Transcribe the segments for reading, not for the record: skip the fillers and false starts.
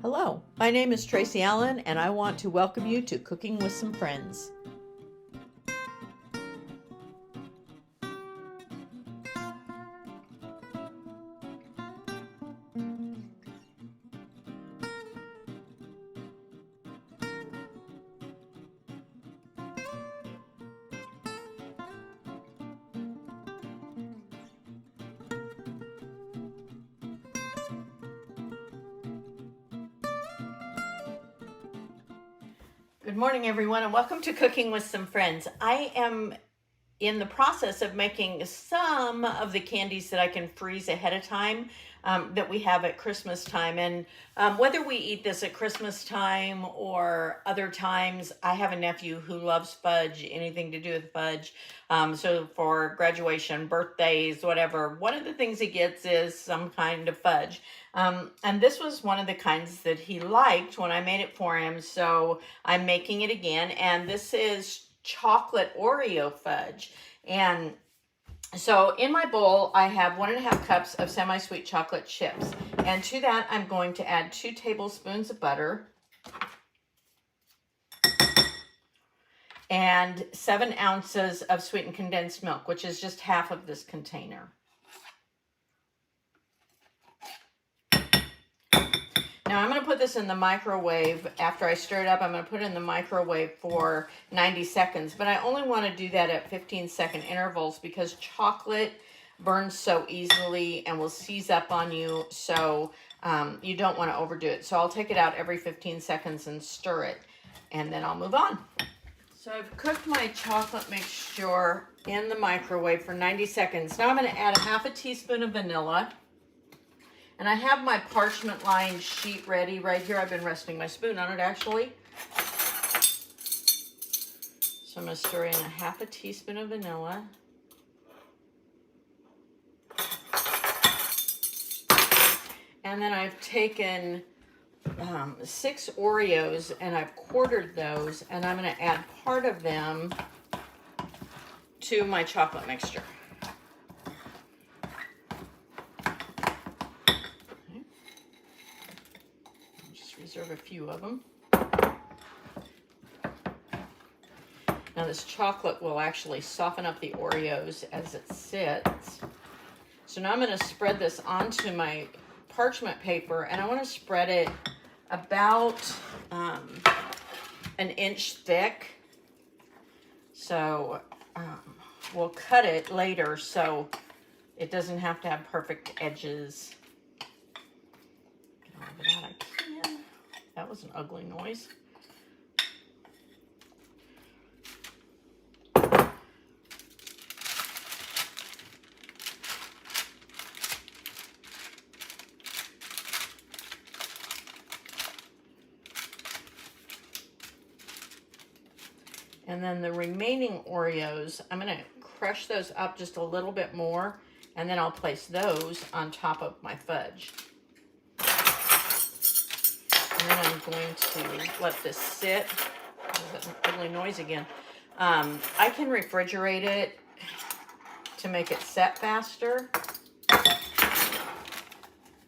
Hello, my name is Tracy Allen, and I want to welcome you to Cooking with Some Friends. Good morning, everyone, and welcome to Cooking with Some Friends. I am in the process of making some of the candies that I can freeze ahead of time that we have at Christmas time. And whether we eat this at Christmas time or other times, I have a nephew who loves fudge, anything to do with fudge. So for graduation, birthdays, whatever, one of the things he gets is some kind of fudge. And this was one of the kinds that he liked when I made it for him. So I'm making it again. And this is chocolate Oreo fudge. And so in my bowl, I have 1.5 cups of semi-sweet chocolate chips. And to that, I'm going to add 2 tablespoons of butter and 7 ounces of sweetened condensed milk, which is just half of this container. Now I'm going to put this in the microwave. After I stir it up, I'm going to put it in the microwave for 90 seconds. But I only want to do that at 15-second intervals because chocolate burns so easily and will seize up on you. So you don't want to overdo it. So I'll take it out every 15 seconds and stir it. And then I'll move on. So I've cooked my chocolate mixture in the microwave for 90 seconds. Now I'm going to add 1/2 teaspoon of vanilla. And I have my parchment lined sheet ready right here. I've been resting my spoon on it actually. So I'm going to stir in 1/2 teaspoon of vanilla. And then I've taken 6 Oreos and I've quartered those, and I'm going to add part of them to my chocolate mixture. Reserve a few of them. Now this chocolate will actually soften up the Oreos as it sits. So now I'm going to spread this onto my parchment paper, and I want to spread it about 1 inch thick. So we'll cut it later so it doesn't have to have perfect edges. Get all of it out I can. That was an ugly noise. And then the remaining Oreos, I'm going to crush those up just a little bit more, and then I'll place those on top of my fudge. And then I'm going to let this sit. There's an ugly noise again. I can refrigerate it to make it set faster,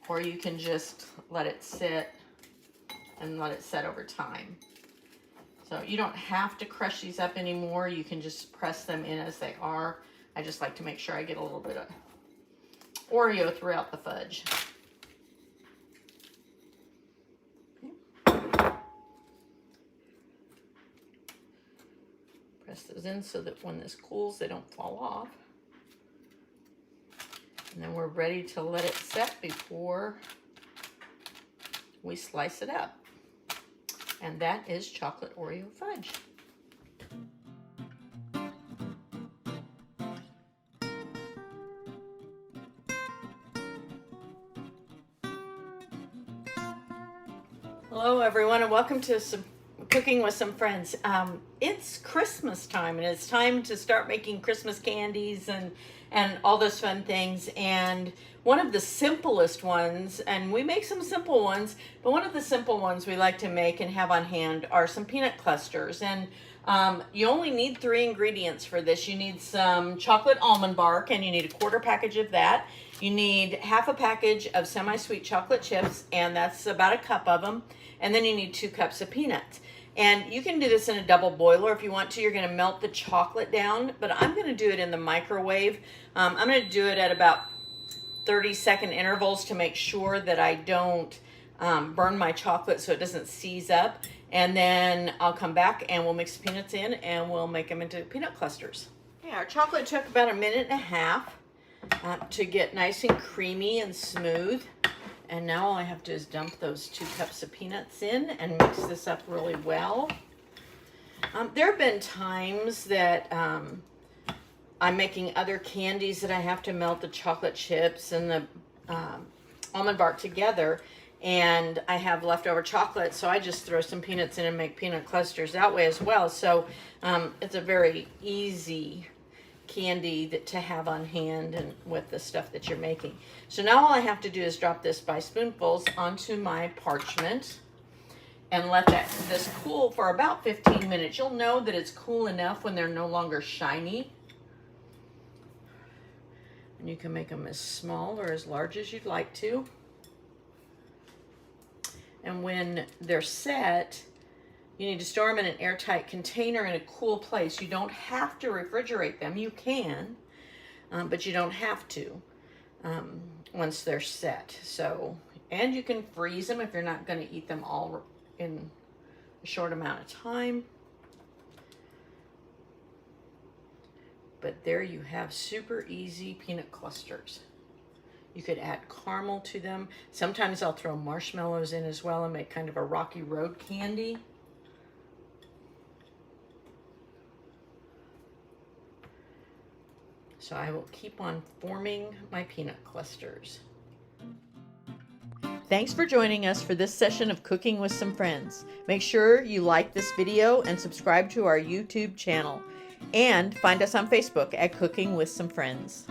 or you can just let it sit and let it set over time. So you don't have to crush these up anymore. You can just press them in as they are. I just like to make sure I get a little bit of Oreo throughout the fudge. Press those in so that when this cools, they don't fall off. And then we're ready to let it set before we slice it up. And that is chocolate Oreo fudge. Hello everyone, and welcome to Cooking with Some Friends. It's Christmas time, and it's time to start making Christmas candies and all those fun things. And one of the simplest ones, and we make some simple ones, but one of the simple ones we like to make and have on hand are some peanut clusters. And you only need 3 ingredients for this. You need some chocolate almond bark, and you need a 1/4 package of that. You need half a package of semi-sweet chocolate chips, and that's about a cup of them. And then you need 2 cups of peanuts. And you can do this in a double boiler if you want to. You're going to melt the chocolate down, but I'm going to do it in the microwave. I'm going to do it at about 30-second intervals to make sure that I don't burn my chocolate so it doesn't seize up. And then I'll come back and we'll mix the peanuts in and we'll make them into peanut clusters. Yeah, our chocolate took about 1.5 minutes to get nice and creamy and smooth. And now all I have to do is dump those 2 cups of peanuts in and mix this up really well. There have been times that I'm making other candies that I have to melt the chocolate chips and the almond bark together, and I have leftover chocolate, so I just throw some peanuts in and make peanut clusters that way as well. So it's a very easy candy to have on hand and with the stuff that you're making. So now all I have to do is drop this by spoonfuls onto my parchment and let this cool for about 15 minutes. You'll know that it's cool enough when they're no longer shiny. And you can make them as small or as large as you'd like to. And when they're set, you need to store them in an airtight container in a cool place. You don't have to refrigerate them. You can, but you don't have to once they're set. So, and you can freeze them if you're not going to eat them all in a short amount of time. But there you have super easy peanut clusters. You could add caramel to them. Sometimes I'll throw marshmallows in as well and make kind of a Rocky Road candy. So I will keep on forming my peanut clusters. Thanks for joining us for this session of Cooking with Some Friends. Make sure you like this video and subscribe to our YouTube channel. And find us on Facebook at Cooking with Some Friends.